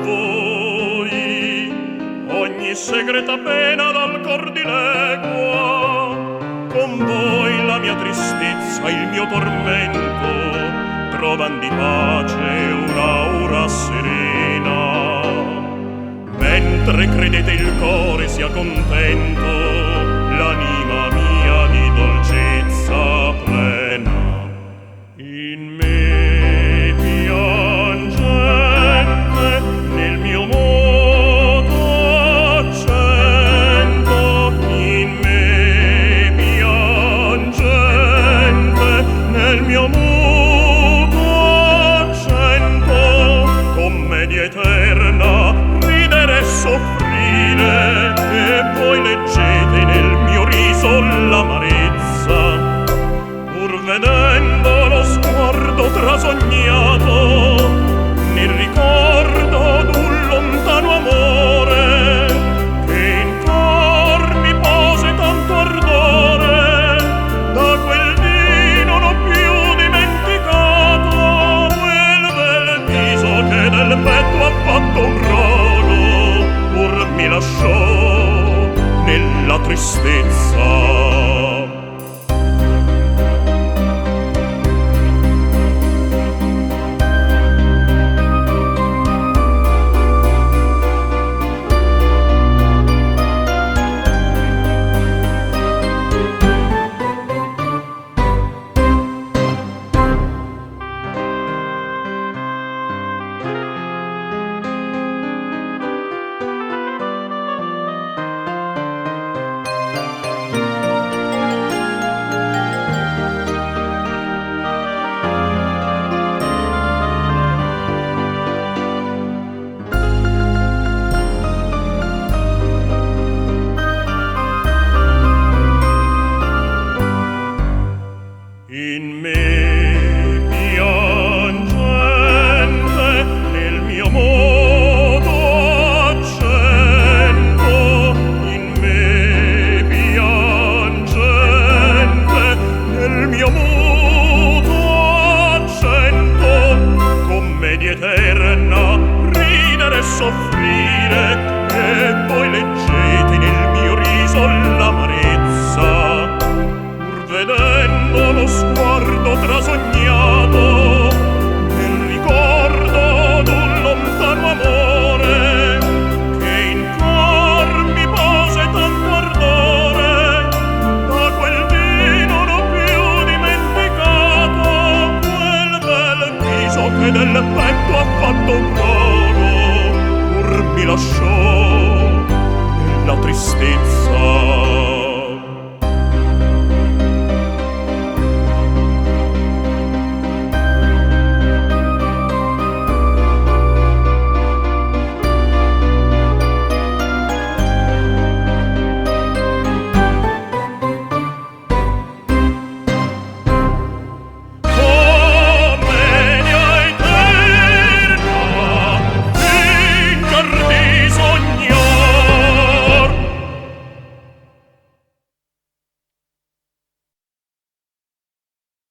voi ogni segreta pena dal cor dilegua. Con voi la mia tristezza, il mio tormento trovan di pace un'aura serena. Mentre credete il core sia contento, l'anima mia di dolcezza plena. In me piangente, nel mio modo accento. In me piangente, nel mio modo accento. Commedia eterna, ridere e soffrire, e voi leggete nel mio riso l'amarezza. Pur vedendo lo sguardo trasognato, nel ricordo d'un lontano amore, che in cor mi pose tanto ardore, da quel dì non ho più dimenticato quel bel viso che del petto ha fatto un rogo, pur mi lasciò nella tristezza. In me piangente, nel mio modo accento. In me piangente, nel mio modo accento. Commedia eterna, ridere e soffrire, e voi leggete nel mio riso l'amarezza. Vedendo lo sguardo trasognato,